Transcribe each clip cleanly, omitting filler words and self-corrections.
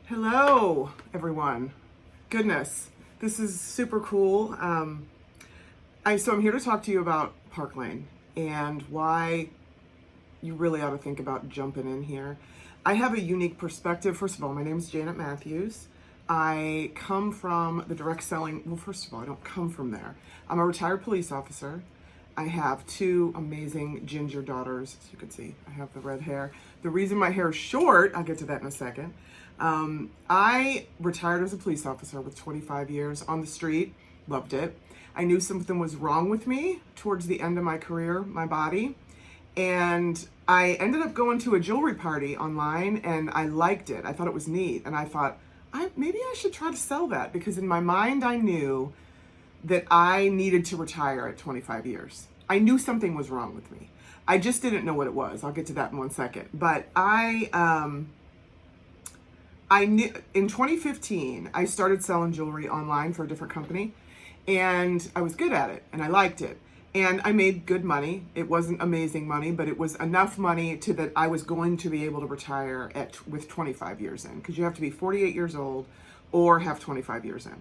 Hello, everyone. Goodness, this is super cool. So I'm here to talk to you about Park Lane and why you really ought to think about jumping in here. I have a unique perspective. First of all, my name is Janet Matthews. I come from the direct selling. Well, first of all, I don't come from there. I'm a retired police officer. I have two amazing ginger daughters. As you can see, I have the red hair. The reason my hair is short, I'll get to that in a second. I retired as a police officer with 25 years on the street, loved it. I knew something was wrong with me towards the end of my career, my body. And I ended up going to a jewelry party online and I liked it. I thought it was neat. And I thought, maybe I should try to sell that, because in my mind, I knew that I needed to retire at 25 years. I knew something was wrong with me. I just didn't know what it was. I'll get to that in one second. But I knew in 2015, I started selling jewelry online for a different company, and I was good at it and I liked it. And I made good money. It wasn't amazing money, but it was enough money to that I was going to be able to retire with 25 years in, because you have to be 48 years old or have 25 years in.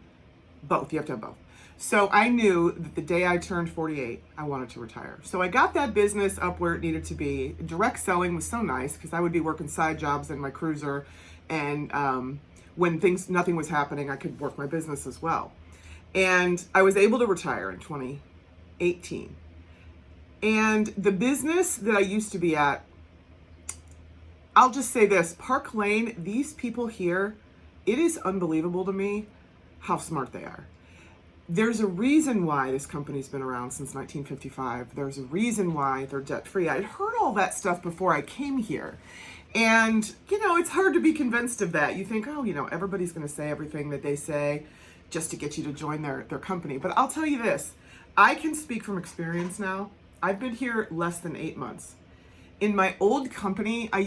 Both, you have to have both. So I knew that the day I turned 48, I wanted to retire. So I got that business up where it needed to be. Direct selling was so nice because I would be working side jobs in my cruiser, and when nothing was happening, I could work my business as well. And I was able to retire in 2018. And the business that I used to be at, I'll just say this, Park Lane, these people here, it is unbelievable to me how smart they are. There's a reason why this company's been around since 1955. There's a reason why they're debt-free. I'd heard all that stuff before I came here. And, it's hard to be convinced of that. You think, everybody's going to say everything that they say just to get you to join their company. But I'll tell you this, I can speak from experience now. I've been here less than 8 months. In my old company, I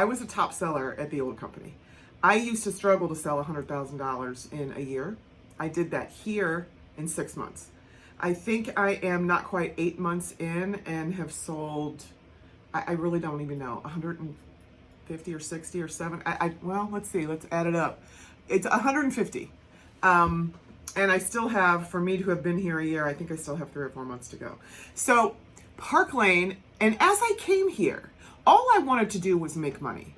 was a top seller at the old company. I used to struggle to sell $100,000 in a year. I did that here in 6 months. I think I am not quite 8 months in and have sold, I really don't even know, 150 or 60 or 7. Well, let's see, let's add it up. It's 150. And I still have, for me to have been here a year, I think I still have 3 or 4 months to go. So Park Lane, and as I came here, all I wanted to do was make money.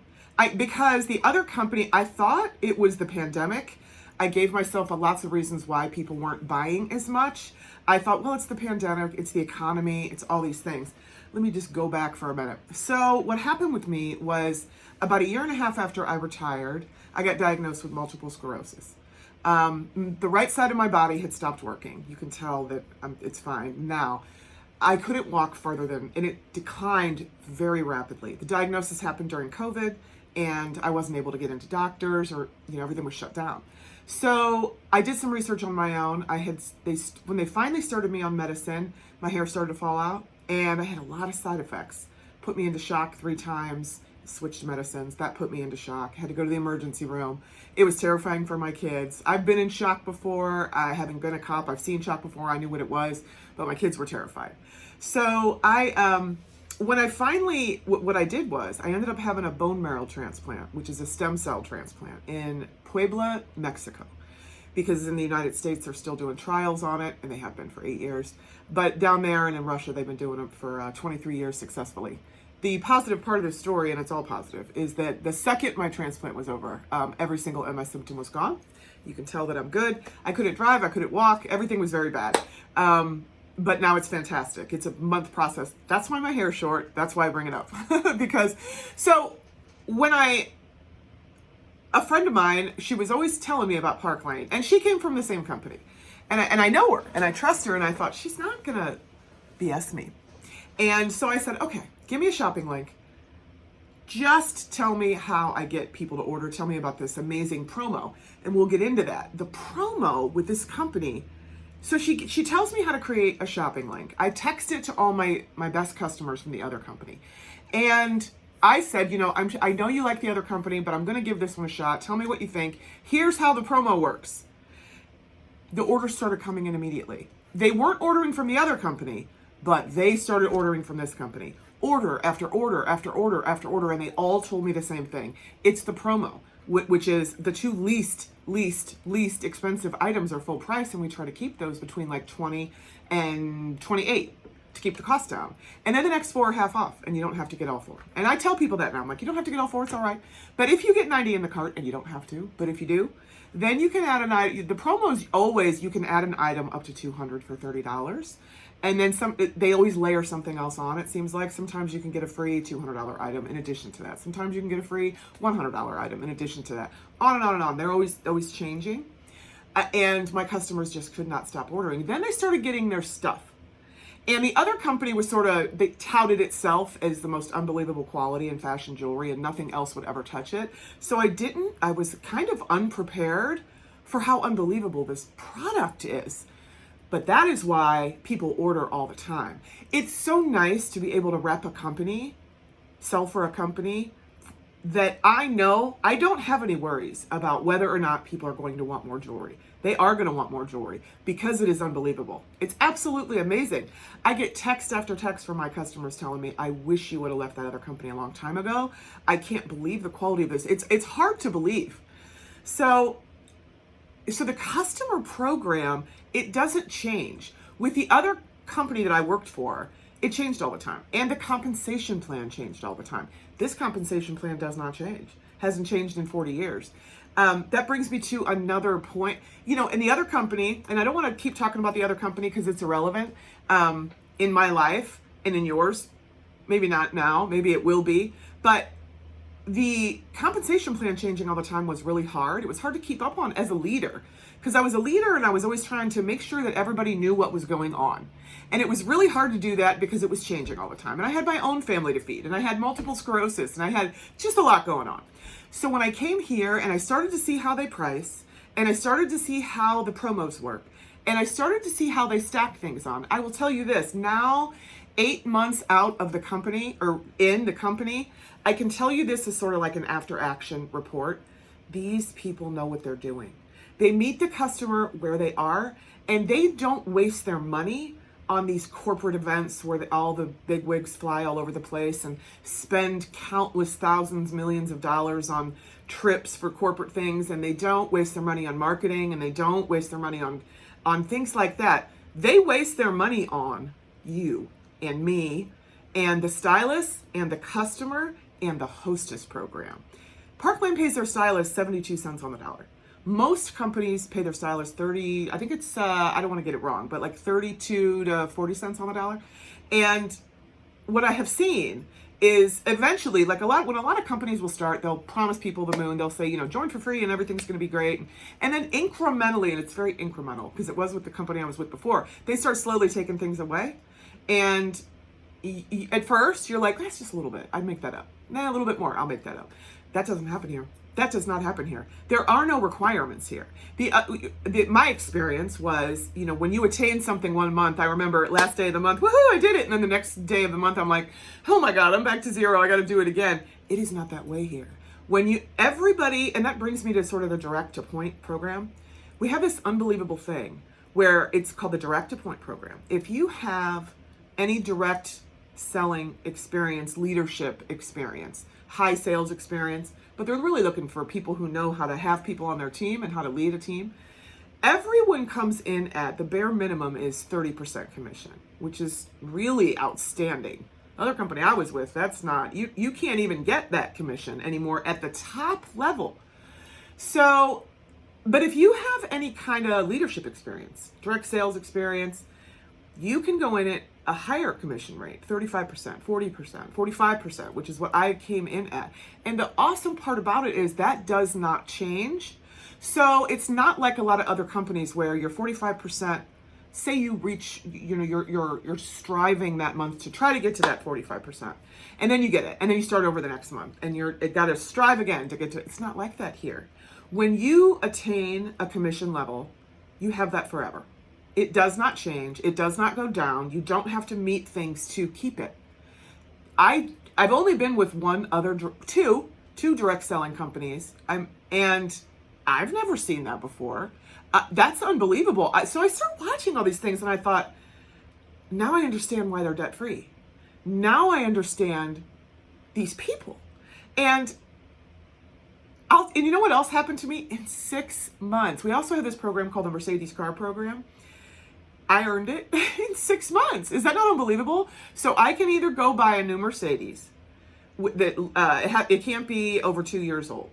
Because the other company, I thought it was the pandemic. I gave myself lots of reasons why people weren't buying as much. I thought, well, it's the pandemic, it's the economy, it's all these things. Let me just go back for a minute. So what happened with me was about 1.5 years after I retired, I got diagnosed with multiple sclerosis. The right side of my body had stopped working. You can tell that it's fine now. I couldn't walk and it declined very rapidly. The diagnosis happened during COVID, and I wasn't able to get into doctors, or everything was shut down. So I did some research on my own. When they finally started me on medicine, my hair started to fall out, and I had a lot of side effects. Put me into shock 3 times, switched medicines. That put me into shock. Had to go to the emergency room. It was terrifying for my kids. I've been in shock before. Having been a cop, I've seen shock before. I knew what it was, but my kids were terrified. So what I did was I ended up having a bone marrow transplant, which is a stem cell transplant in Puebla, Mexico, because in the United States, they're still doing trials on it, and they have been for 8 years. But down there and in Russia, they've been doing it for 23 years successfully. The positive part of the story, and it's all positive, is that the second my transplant was over, every single MS symptom was gone. You can tell that I'm good. I couldn't drive, I couldn't walk, everything was very bad. But now it's fantastic. It's a month process. That's why my hair's short. That's why I bring it up. A friend of mine, she was always telling me about Park Lane, and she came from the same company. And I know her, and I trust her, and I thought, she's not gonna BS me. And so I said, okay, give me a shopping link. Just tell me how I get people to order. Tell me about this amazing promo, and we'll get into that. The promo with this company. So she tells me how to create a shopping link. I text it to all my best customers from the other company. And I said, I know you like the other company, but I'm going to give this one a shot. Tell me what you think. Here's how the promo works. The orders started coming in immediately. They weren't ordering from the other company, but they started ordering from this company. Order after order after order after order, and they all told me the same thing. It's the promo. which is the two least expensive items are full price, and we try to keep those between like 20 and 28 to keep the cost down. And then the next four are half off, and you don't have to get all four. And I tell people that now. I'm like, you don't have to get all four, it's all right. But if you get 90 in the cart, and you don't have to, but if you do, then you can add an item. The promo is always, you can add an item up to $200 for $30. And then they always layer something else on. It seems like sometimes you can get a free $200 item in addition to that. Sometimes you can get a free $100 item in addition to that. On and on and on. They're always changing. And my customers just could not stop ordering. Then they started getting their stuff. And the other company was they touted itself as the most unbelievable quality in fashion jewelry, and nothing else would ever touch it. So I was kind of unprepared for how unbelievable this product is. But that is why people order all the time. It's so nice to be able to rep a company, sell for a company that I know I don't have any worries about whether or not people are going to want more jewelry. They are going to want more jewelry because it is unbelievable. It's absolutely amazing. I get text after text from my customers telling me, I wish you would have left that other company a long time ago. I can't believe the quality of this. It's hard to believe. So the customer program, it doesn't change. With the other company that I worked for, it changed all the time. And the compensation plan changed all the time. This compensation plan does not change. Hasn't changed in 40 years. That brings me to another point. In the other company, and I don't want to keep talking about the other company because it's irrelevant in my life and in yours. Maybe not now, maybe it will be. But the compensation plan changing all the time was really hard. It was hard to keep up on as a leader because I was a leader and I was always trying to make sure that everybody knew what was going on. And it was really hard to do that because it was changing all the time. And I had my own family to feed, and I had multiple sclerosis, and I had just a lot going on. So when I came here and I started to see how they price, and I started to see how the promos work, and I started to see how they stack things on, I will tell you this, now 8 months out of the company, or in the company, I can tell you this is sort of like an after action report. These people know what they're doing. They meet the customer where they are, and they don't waste their money on these corporate events where all the big wigs fly all over the place and spend countless thousands, millions of dollars on trips for corporate things, and they don't waste their money on marketing, and they don't waste their money on things like that. They waste their money on you and me and the stylist and the customer and the hostess program. Parkland pays their stylist 72 cents on the dollar. Most companies pay their stylist 30, I think it's, I don't want to get it wrong, but like 32 to 40 cents on the dollar. And what I have seen is eventually, when a lot of companies will start, they'll promise people the moon. They'll say, join for free and everything's going to be great. And then incrementally, and it's very incremental because it was with the company I was with before, they start slowly taking things away. And at first you're like, that's just a little bit. I'd make that up. Nah, a little bit more. I'll make that up. That doesn't happen here. That does not happen here. There are no requirements here. My experience was, when you attain something one month, I remember last day of the month, woohoo, I did it. And then the next day of the month, I'm like, oh my God, I'm back to zero. I got to do it again. It is not that way here. And that brings me to sort of the direct to point program. We have this unbelievable thing where it's called the direct to point program. If you have any direct selling experience, leadership experience, high sales experience, but they're really looking for people who know how to have people on their team and how to lead a team. Everyone comes in at the bare minimum is 30% commission, which is really outstanding. Other company I was with, that's not, you can't even get that commission anymore at the top level. So, but if you have any kind of leadership experience, direct sales experience, you can go in at a higher commission rate, 35%, 40%, 45%, which is what I came in at. And the awesome part about it is that does not change. So it's not like a lot of other companies where you're 45%, say you reach, you're striving that month to try to get to that 45%. And then you get it. And then you start over the next month and it got to strive again to get to it. It's not like that here. When you attain a commission level, you have that forever. It does not change. It does not go down. You don't have to meet things to keep it. I've only been with two direct selling companies. And I've never seen that before. That's unbelievable. So I started watching all these things and I thought, now I understand why they're debt free. Now I understand these people. And And you know what else happened to me in 6 months? We also had this program called the Mercedes car program. I earned it in 6 months. Is that not unbelievable? So I can either go buy a new Mercedes that it can't be over 2 years old,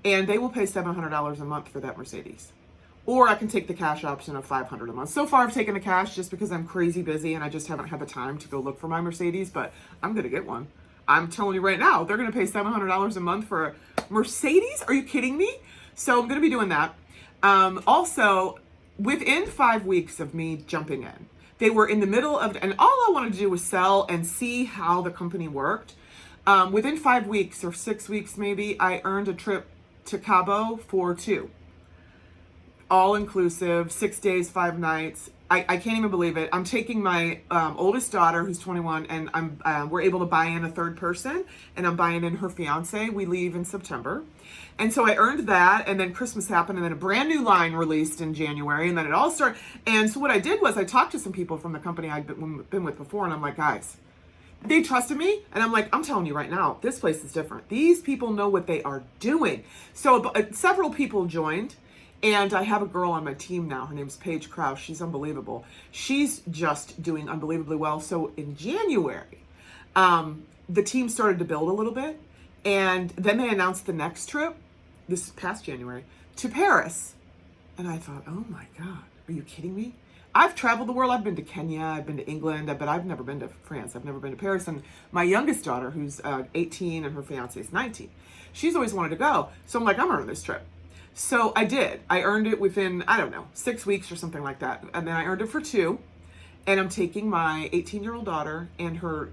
and they will pay $700 a month for that Mercedes. Or I can take the cash option of $500 a month. So far, I've taken the cash just because I'm crazy busy and I just haven't had the time to go look for my Mercedes, but I'm going to get one. I'm telling you right now, they're going to pay $700 a month for a Mercedes? Are you kidding me? So I'm going to be doing that. Also, within 5 weeks of me jumping in, they were in the middle of, and all I wanted to do was sell and see how the company worked. Within 5 weeks or 6 weeks, maybe, I earned a trip to Cabo for 2. All inclusive, 6 days, 5 nights. I can't even believe it. I'm taking my oldest daughter, who's 21, and we're able to buy in a third person, and I'm buying in her fiance. We leave in September. And so I earned that, and then Christmas happened, and then a brand new line released in January, and then it all started. And so what I did was I talked to some people from the company I'd been with before, and I'm like, guys, they trusted me, and I'm like, I'm telling you right now, this place is different. These people know what they are doing. So several people joined. And I have a girl on my team now. Her name's Paige Krause. She's unbelievable. She's just doing unbelievably well. So in January, the team started to build a little bit. And then they announced the next trip, this past January, to Paris. And I thought, oh my God, are you kidding me? I've traveled the world. I've been to Kenya. I've been to England. But I've never been to France. I've never been to Paris. And my youngest daughter, who's 18 and her fiance is 19, she's always wanted to go. So I'm like, I'm earning this trip. So I did. I earned it within, 6 weeks or something like that. And then I earned it for 2. And I'm taking my 18-year-old daughter and her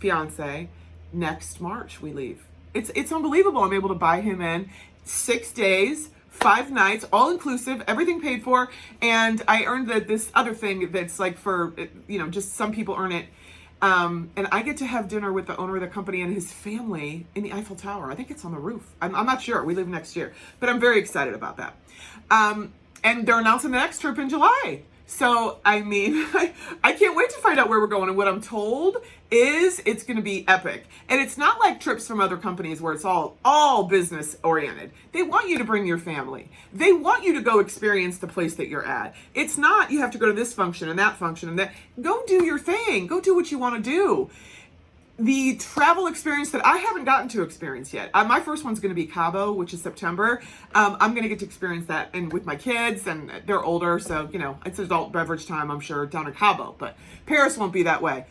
fiance next March. We leave. It's unbelievable. I'm able to buy him in 6 days, 5 nights, all inclusive, everything paid for. And I earned this other thing that's like for, just some people earn it. And I get to have dinner with the owner of the company and his family in the Eiffel Tower. I think it's on the roof. I'm not sure. We leave next year, but I'm very excited about that. And they're announcing the next trip in July. So, I mean, I can't wait to find out where we're going. And what I'm told is it's going to be epic. And it's not like trips from other companies where it's all business oriented. They want you to bring your family. They want you to go experience the place that you're at. It's not you have to go to this function and that function and that. Go do your thing. Go do what you want to do. The travel experience that I haven't gotten to experience yet. My first one's going to be Cabo, which is September. I'm going to get to experience that and with my kids, and they're older, so, it's adult beverage time, I'm sure, down in Cabo. But Paris won't be that way.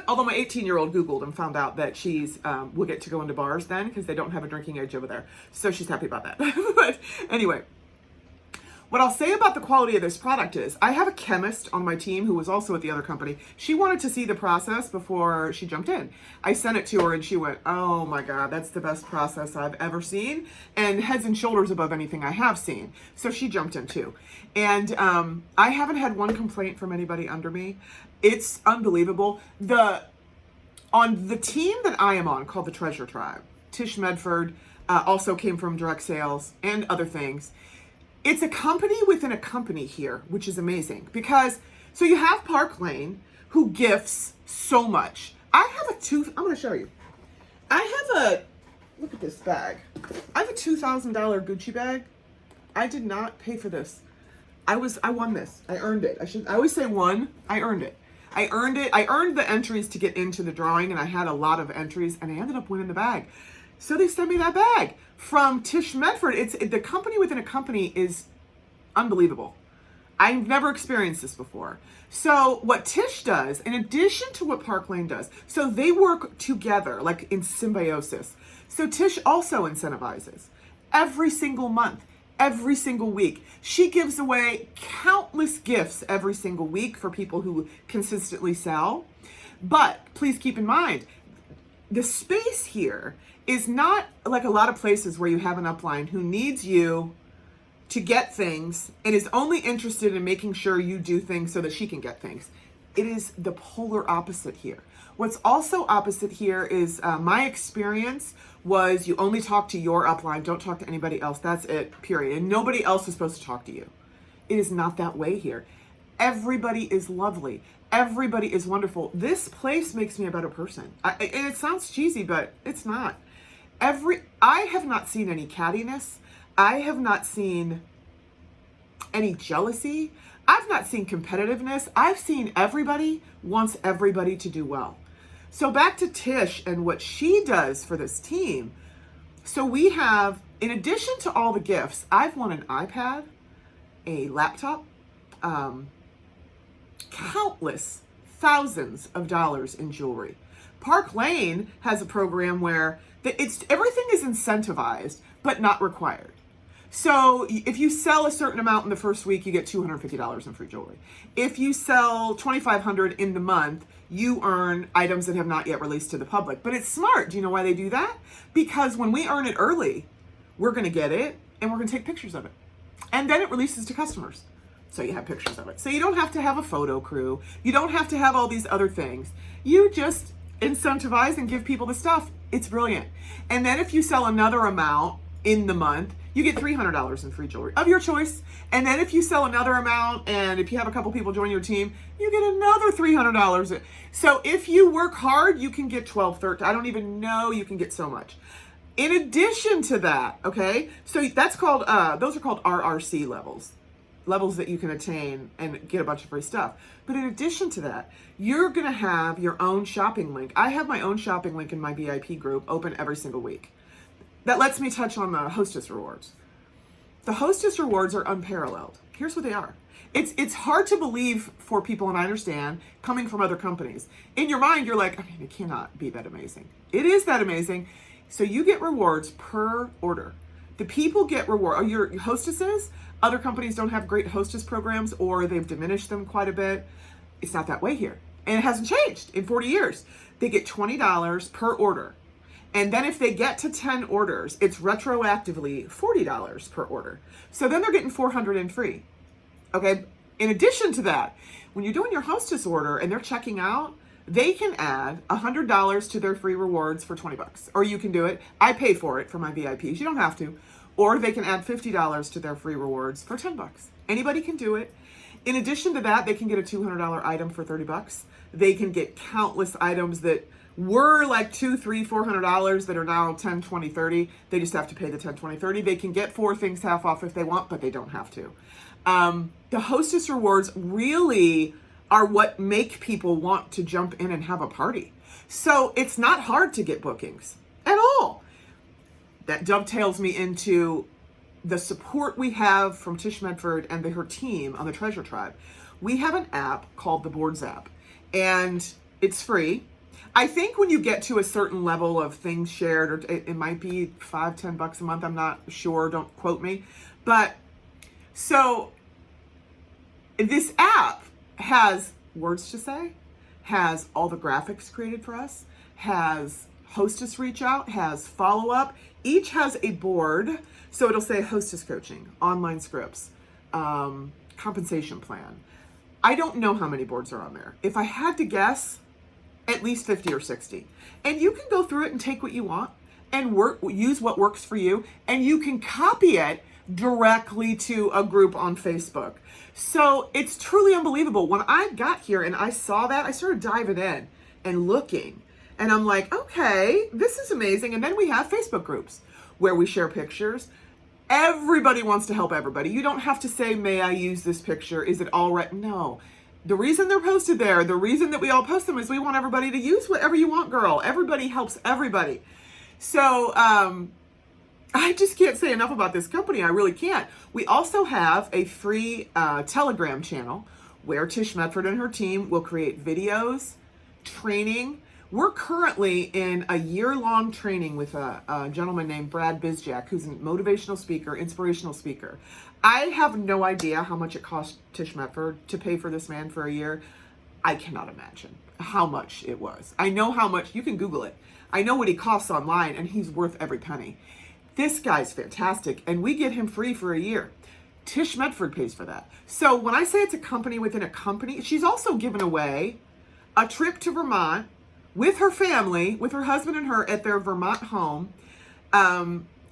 Although my 18-year-old Googled and found out that she's will get to go into bars then because they don't have a drinking age over there. So she's happy about that. But anyway. What I'll say about the quality of this product is I have a chemist on my team who was also at the other company. She wanted to see the process before she jumped in. I sent it to her and she went, oh my God, that's the best process I've ever seen and heads and shoulders above anything I have seen. So she jumped in too. And I haven't had one complaint from anybody under me. It's unbelievable. On the team that I am on called the Treasure Tribe, Tish Medford also came from direct sales and other things. It's a company within a company here, which is amazing because, so you have Park Lane who gifts so much. I'm going to show you. Look at this bag. I have a $2,000 Gucci bag. I did not pay for this. I won this. I earned it. I always say won. I earned it. I earned it. I earned the entries to get into the drawing and I had a lot of entries and I ended up winning the bag. So they sent me that bag from Tish Medford. The company within a company is unbelievable. I've never experienced this before. So what Tish does, in addition to what Park Lane does, so they work together like in symbiosis. So Tish also incentivizes every single month, every single week. She gives away countless gifts every single week for people who consistently sell. But please keep in mind, the space here is not like a lot of places where you have an upline who needs you to get things and is only interested in making sure you do things so that she can get things. It is the polar opposite here. What's also opposite here is my experience was you only talk to your upline, don't talk to anybody else. That's it, period. And nobody else is supposed to talk to you. It is not that way here. Everybody is lovely. Everybody is wonderful. This place makes me a better person. And it sounds cheesy, but it's not. I have not seen any cattiness. I have not seen any jealousy. I've not seen competitiveness. I've seen everybody wants everybody to do well. So back to Tish and what she does for this team. So we have, in addition to all the gifts, I've won an iPad, a laptop, countless thousands of dollars in jewelry. Park Lane has a program where everything is incentivized, but not required. So if you sell a certain amount in the first week, you get $250 in free jewelry. If you sell $2,500 in the month, you earn items that have not yet released to the public. But it's smart. Do you know why they do that? Because when we earn it early, we're going to get it and we're going to take pictures of it. And then it releases to customers. So you have pictures of it. So you don't have to have a photo crew. You don't have to have all these other things. You just incentivize and give people the stuff. It's brilliant. And then if you sell another amount in the month, you get $300 in free jewelry of your choice. And then if you sell another amount, and if you have a couple people join your team, you get another $300. So if you work hard, you can get 12, 13. I don't even know, you can get so much. In addition to that, okay, so that's called, those are called RRC levels that you can attain and get a bunch of free stuff. But in addition to that, you're gonna have your own shopping link. I have my own shopping link in my VIP group open every single week. That lets me touch on the Hostess Rewards. The Hostess Rewards are unparalleled. Here's what they are. It's hard to believe for people, and I understand, coming from other companies. In your mind, you're like, I mean, it cannot be that amazing. It is that amazing. So you get rewards per order. The people get reward, your hostesses. Other companies don't have great hostess programs, or they've diminished them quite a bit. It's not that way here. And it hasn't changed in 40 years. They get $20 per order. And then if they get to 10 orders, it's retroactively $40 per order. So then they're getting $400 in free. Okay. In addition to that, when you're doing your hostess order and they're checking out, they can add $100 to their free rewards for $20. Or you can do it. I pay for it for my VIPs. You don't have to. Or they can add $50 to their free rewards for $10. Anybody can do it. In addition to that, they can get a $200 item for $30. They can get countless items that were like $200, $300, $400 that are now $10, $20, $30. They just have to pay the $10, $20, $30. They can get 4 things half off if they want, but they don't have to. The Hostess Rewards really are what make people want to jump in and have a party. So it's not hard to get bookings at all. That dovetails me into the support we have from Tish Medford and her team on the Treasure Tribe. We have an app called the Boards app, and it's free. I think when you get to a certain level of things shared, or it might be $5, $10 a month, I'm not sure, don't quote me. But so this app has words to say, has all the graphics created for us, has hostess reach out, has follow up. Each has a board. So it'll say hostess coaching, online scripts, compensation plan. I don't know how many boards are on there. If I had to guess, at least 50 or 60. And you can go through it and take what you want and use what works for you. And you can copy it directly to a group on Facebook. So it's truly unbelievable. When I got here and I saw that, I started diving in and looking. And I'm like, okay, this is amazing. And then we have Facebook groups where we share pictures. Everybody wants to help everybody. You don't have to say, may I use this picture? Is it all right? No. The reason they're posted there, the reason that we all post them is we want everybody to use whatever you want, girl. Everybody helps everybody. So I just can't say enough about this company. I really can't. We also have a free Telegram channel where Tish Medford and her team will create videos, training. We're currently in a year-long training with a gentleman named Brad Bizjack, who's a motivational speaker, inspirational speaker. I have no idea how much it cost Tish Medford to pay for this man for a year. I cannot imagine how much it was. I know how much, you can Google it. I know what he costs online, and he's worth every penny. This guy's fantastic, and we get him free for a year. Tish Medford pays for that. So when I say it's a company within a company, she's also given away a trip to Vermont with her family, with her husband and her at their Vermont home.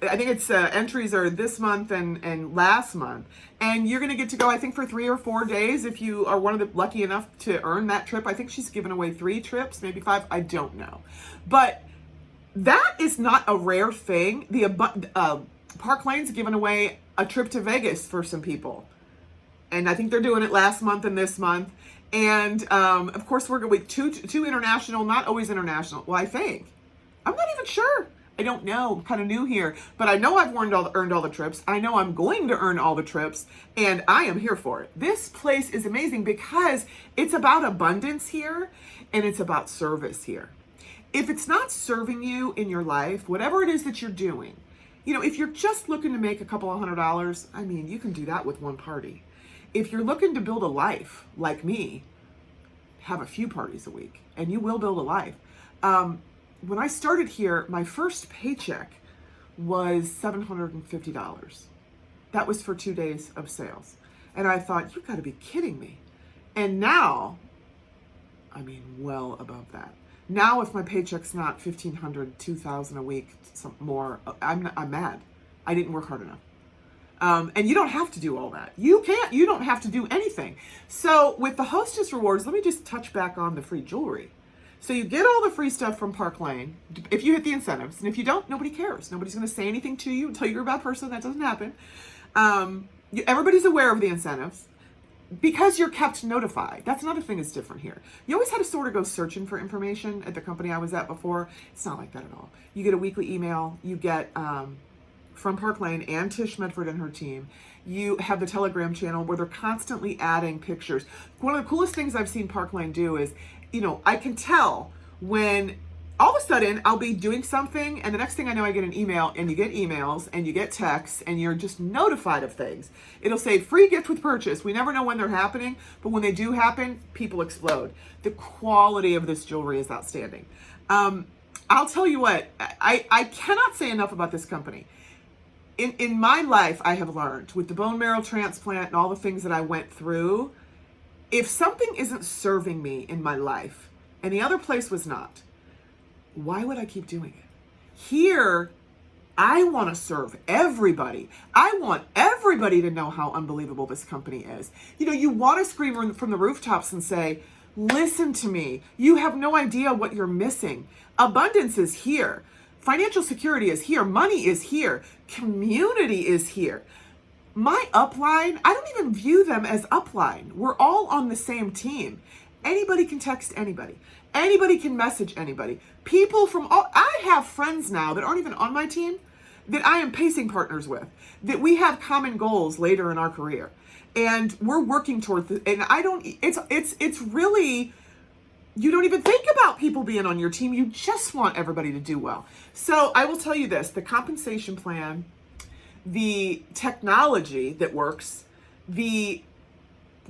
I think it's entries are this month and last month. And you're going to get to go, I think, for 3 or 4 days if you are one of the lucky enough to earn that trip. I think she's given away 3 trips, maybe 5. I don't know. But That is not a rare thing. Park Lane's given away a trip to Vegas for some people. And I think they're doing it last month and this month. And of course, we're going with two international, not always international. Well, I think. I'm not even sure. I don't know. I'm kind of new here. But I know I've earned all the trips. I know I'm going to earn all the trips. And I am here for it. This place is amazing because it's about abundance here and it's about service here. If it's not serving you in your life, whatever it is that you're doing, if you're just looking to make a couple of $100, I mean, you can do that with one party. If you're looking to build a life like me, have a few parties a week and you will build a life. When I started here, my first paycheck was $750. That was for 2 days of sales. And I thought, you've got to be kidding me. And now, I mean, well above that. Now, if my paycheck's not $1,500, $2,000 a week, some more, I'm mad. I didn't work hard enough. And you don't have to do all that. You don't have to do anything. So with the Hostess Rewards, let me just touch back on the free jewelry. So you get all the free stuff from Park Lane if you hit the incentives. And if you don't, nobody cares. Nobody's going to say anything to you, tell you you're a bad person. That doesn't happen. Everybody's aware of the incentives because you're kept notified. That's another thing that's different here. You always had to sort of go searching for information at the company I was at before. It's not like that at all. You get a weekly email. You get... from Park Lane and Tish Medford and her team. You have the Telegram channel where they're constantly adding pictures. One of the coolest things I've seen Park Lane do is, I can tell when all of a sudden I'll be doing something and the next thing I know I get an email, and you get emails and you get texts and you're just notified of things. It'll say free gift with purchase. We never know when they're happening, but when they do happen, people explode. The quality of this jewelry is outstanding. I'll tell you what, I cannot say enough about this company. In my life, I have learned with the bone marrow transplant and all the things that I went through, if something isn't serving me in my life and the other place was not, why would I keep doing it? Here, I want to serve everybody. I want everybody to know how unbelievable this company is. You want to scream from the rooftops and say, listen to me. You have no idea what you're missing. Abundance is here. Financial security is here. Money is here. Community is here. My upline, I don't even view them as upline. We're all on the same team. Anybody can text anybody. Anybody can message anybody. People from all, I have friends now that aren't even on my team that I am pacing partners with, that we have common goals later in our career. And we're working towards it. And it's really, you don't even think about people being on your team. You just want everybody to do well. So I will tell you this, the compensation plan, the technology that works, the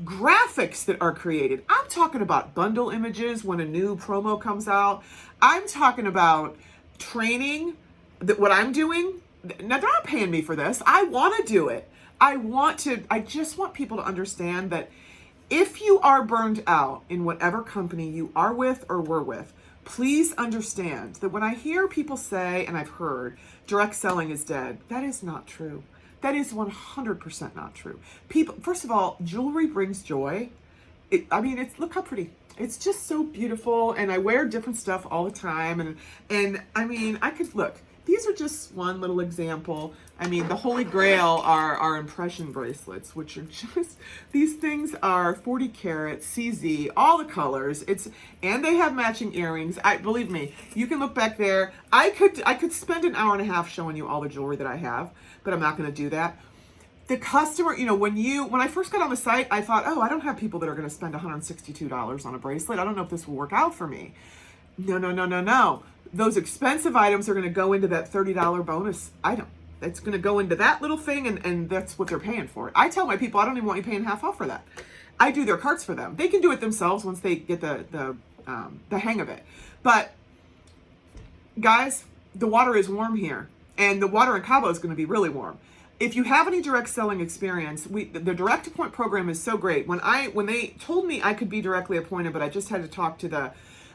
graphics that are created. I'm talking about bundle images when a new promo comes out. I'm talking about training, that what I'm doing. Now, they're not paying me for this. I want to do it. I just want people to understand that if you are burned out in whatever company you are with or were with, please understand that when I hear people say, and I've heard, direct selling is dead, that is not true. That is 100% not true. People, first of all, jewelry brings joy. Look how pretty. It's just so beautiful, and I wear different stuff all the time, and I could look. These are just one little example. The Holy Grail are our impression bracelets, which are just, these things are 40 karat, CZ, all the colors. And they have matching earrings. Believe me, you can look back there. I could spend an hour and a half showing you all the jewelry that I have, but I'm not going to do that. The customer, when I first got on the site, I thought, I don't have people that are going to spend $162 on a bracelet. I don't know if this will work out for me. No. Those expensive items are going to go into that $30 bonus item. It's going to go into that little thing, and that's what they're paying for it. I tell my people, I don't even want you paying half off for that. I do their carts for them. They can do it themselves once they get the hang of it. But guys, the water is warm here, and the water in Cabo is going to be really warm. If you have any direct selling experience, the direct appoint program is so great. When they told me I could be directly appointed, but I just had to talk to the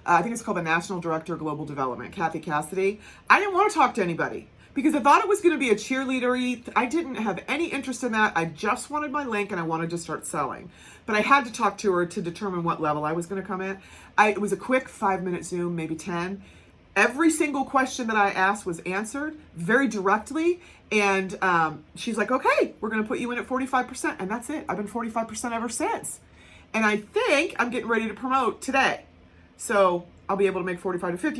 I think it's called the National Director of Global Development, Kathy Cassidy. I didn't want to talk to anybody because I thought it was going to be a cheerleadery. I didn't have any interest in that. I just wanted my link and I wanted to start selling. But I had to talk to her to determine what level I was going to come in. It was a quick 5-minute Zoom, maybe 10. Every single question that I asked was answered very directly. And she's like, okay, we're going to put you in at 45%. And that's it. I've been 45% ever since. And I think I'm getting ready to promote today. So I'll be able to make 45 to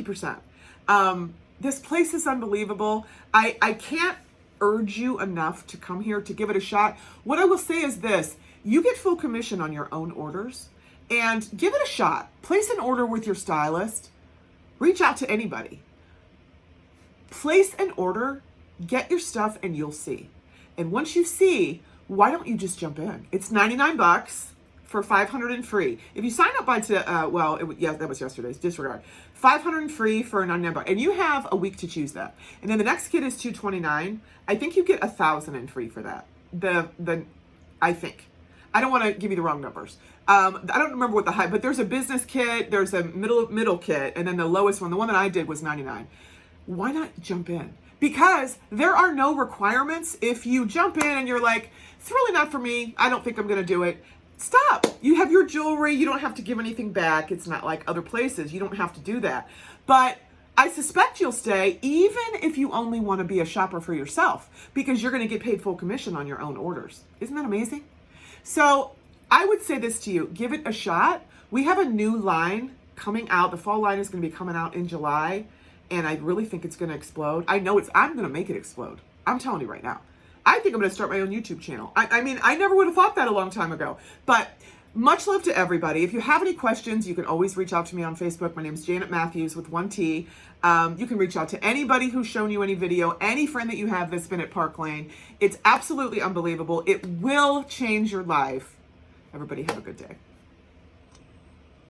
50%. This place is unbelievable. I can't urge you enough to come here to give it a shot. What I will say is this: you get full commission on your own orders, and give it a shot. Place an order with your stylist. Reach out to anybody. Place an order, get your stuff, and you'll see. And once you see, why don't you just jump in? It's $99 for 500 and free. If you sign up by that was yesterday's, disregard. 500 and free for $99, and you have a week to choose that. And then the next kit is $229. I think you get 1,000 and free for that. I think. I don't want to give you the wrong numbers. I don't remember what the high, but there's a business kit, there's a middle kit, and then the lowest one, the one that I did, was $99. Why not jump in? Because there are no requirements. If you jump in and you're like, it's really not for me, I don't think I'm going to do it, stop. You have your jewelry. You don't have to give anything back. It's not like other places. You don't have to do that. But I suspect you'll stay even if you only want to be a shopper for yourself, because you're going to get paid full commission on your own orders. Isn't that amazing? So I would say this to you: give it a shot. We have a new line coming out. The fall line is going to be coming out in July, and I really think it's going to explode. I'm going to make it explode. I'm telling you right now. I think I'm going to start my own YouTube channel. I mean, I never would have thought that a long time ago. But much love to everybody. If you have any questions, you can always reach out to me on Facebook. My name is Janet Matthews with 1 T. You can reach out to anybody who's shown you any video, any friend that you have that's been at Park Lane. It's absolutely unbelievable. It will change your life. Everybody have a good day.